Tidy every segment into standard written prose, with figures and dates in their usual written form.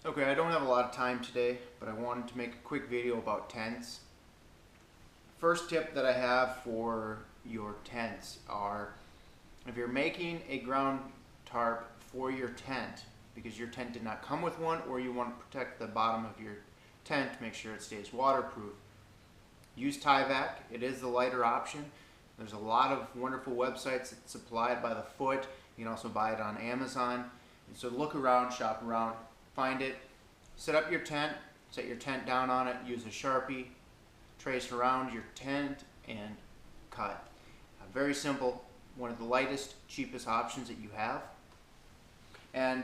Okay, I don't have a lot of time today, but I wanted to make a quick video about tents. First tip that I have for your tents are, if you're making a ground tarp for your tent, because your tent did not come with one, or you want to protect the bottom of your tent to make sure it stays waterproof, use Tyvek. It is the lighter option. There's a lot of wonderful websites that supply it by the foot. You can also buy it on Amazon. And so look around, shop around, find it, set up your tent, set your tent down on it, use a Sharpie, trace around your tent, and cut. Very simple, one of the lightest, cheapest options that you have. And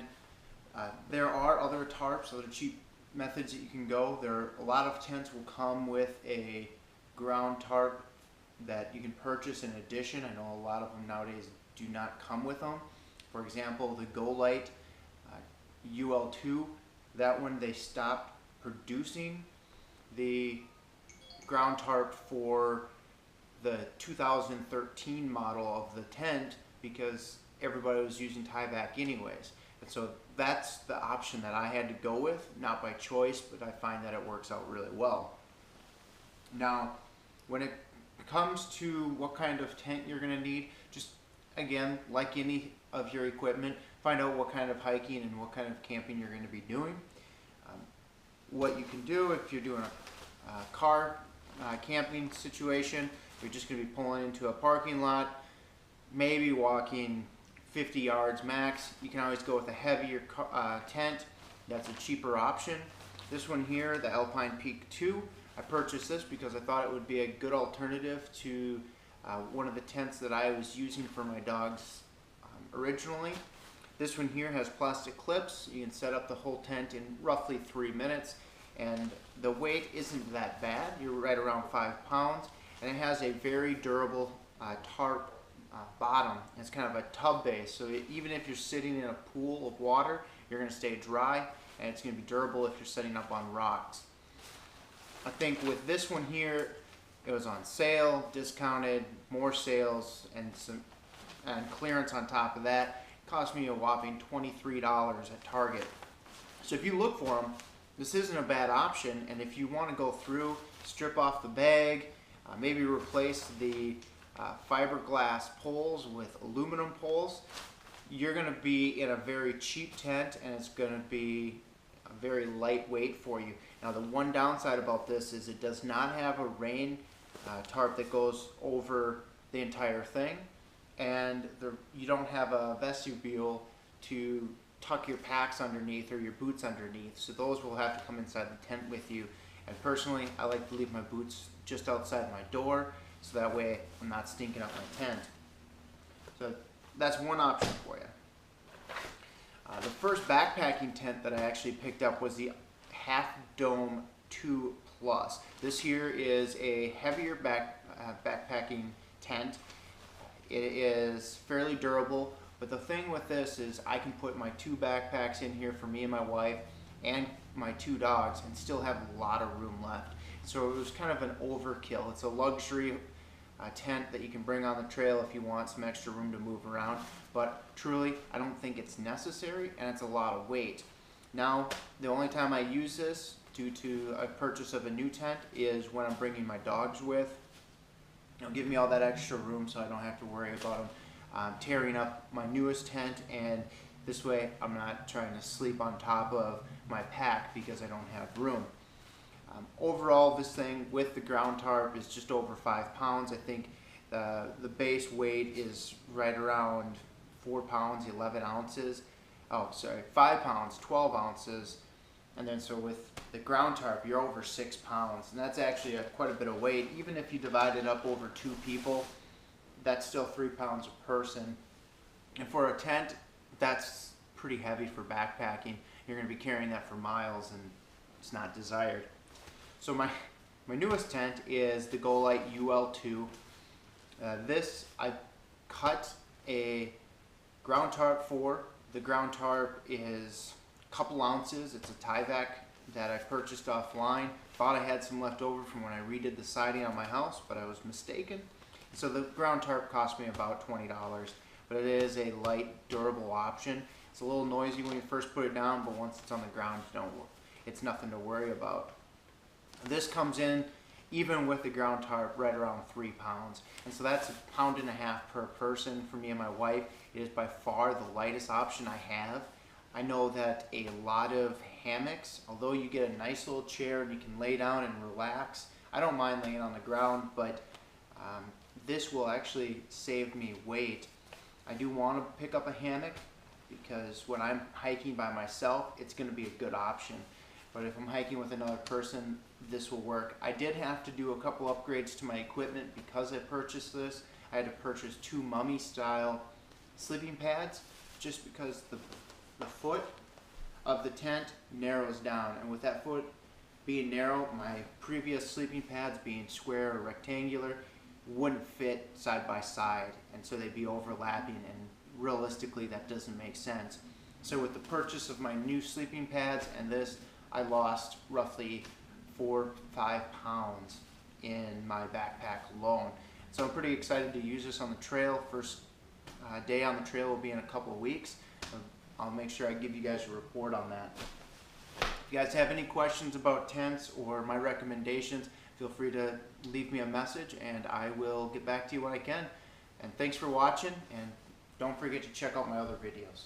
there are other tarps, other cheap methods that you can go. A lot of tents will come with a ground tarp that you can purchase in addition. I know a lot of them nowadays do not come with them. For example, the Golite UL2, that one they stopped producing the ground tarp for the 2013 model of the tent because everybody was using Tyvek anyways. And so that's the option that I had to go with, not by choice, but I find that it works out really well. Now, when it comes to what kind of tent you're going to need, just again, like any of your equipment, find out what kind of hiking and what kind of camping you're going to be doing. What you can do if you're doing a car camping situation, you're just going to be pulling into a parking lot, maybe walking 50 yards max. You can always go with a heavier tent. That's a cheaper option. This one here, the Alpine Peak 2, I purchased this because I thought it would be a good alternative to one of the tents that I was using for my dogs originally. This one here has plastic clips. You can set up the whole tent in roughly 3 minutes, and the weight isn't that bad. You're right around 5 pounds, and it has a very durable tarp bottom. It's kind of a tub base, so even if you're sitting in a pool of water, you're going to stay dry, and it's going to be durable if you're setting up on rocks. I think with this one here, it was on sale, discounted, more sales, and clearance on top of that. It cost me a whopping $23 at Target. So if you look for them, this isn't a bad option, and if you want to go through, strip off the bag, maybe replace the fiberglass poles with aluminum poles, you're going to be in a very cheap tent, and it's going to be very lightweight for you. Now, the one downside about this is it does not have a rain tarp that goes over the entire thing, and you don't have a vestibule to tuck your packs underneath or your boots underneath, so those will have to come inside the tent with you. And personally, I like to leave my boots just outside my door, so that way I'm not stinking up my tent. So that's one option for you. The first backpacking tent that I actually picked up was the Half Dome 2 Plus. This here is a heavier backpacking tent. It is fairly durable, but the thing with this is I can put my 2 backpacks in here for me and my wife and my 2 dogs and still have a lot of room left. So it was kind of an overkill. It's a luxury tent that you can bring on the trail if you want some extra room to move around, but truly I don't think it's necessary, and it's a lot of weight. Now, the only time I use this due to a purchase of a new tent is when I'm bringing my dogs with. It'll give me all that extra room so I don't have to worry about them tearing up my newest tent, and this way I'm not trying to sleep on top of my pack because I don't have room. Overall, this thing with the ground tarp is just over 5 pounds. I think the base weight is right around 4 pounds, 11 ounces. Oh, sorry, 5 pounds, 12 ounces. And then so with the ground tarp, you're over 6 pounds. And that's actually quite a bit of weight. Even if you divide it up over 2 people, that's still 3 pounds a person. And for a tent, that's pretty heavy for backpacking. You're going to be carrying that for miles, and it's not desired. So my newest tent is the Golite UL2. This I cut a ground tarp for. The ground tarp is a couple ounces. It's a Tyvek that I purchased offline. Thought I had some left over from when I redid the siding on my house, but I was mistaken. So the ground tarp cost me about $20, but it is a light, durable option. It's a little noisy when you first put it down, but once it's on the ground, it's nothing to worry about. This comes in, even with the ground tarp, right around 3 pounds. And so that's 1.5 pounds per person for me and my wife. It is by far the lightest option I have. I know that a lot of hammocks, although you get a nice little chair and you can lay down and relax, I don't mind laying on the ground, but this will actually save me weight. I do want to pick up a hammock because when I'm hiking by myself, it's going to be a good option. But if I'm hiking with another person, this will work. I did have to do a couple upgrades to my equipment because I purchased this. I had to purchase 2 mummy style sleeping pads just because the foot of the tent narrows down, and with that foot being narrow, my previous sleeping pads being square or rectangular wouldn't fit side by side, and so they'd be overlapping, and realistically that doesn't make sense. So with the purchase of my new sleeping pads and this, I lost roughly 4-5 pounds in my backpack alone. So I'm pretty excited to use this on the trail. First day on the trail will be in a couple of weeks. I'll make sure I give you guys a report on that. If you guys have any questions about tents or my recommendations, feel free to leave me a message and I will get back to you when I can. And thanks for watching, and don't forget to check out my other videos.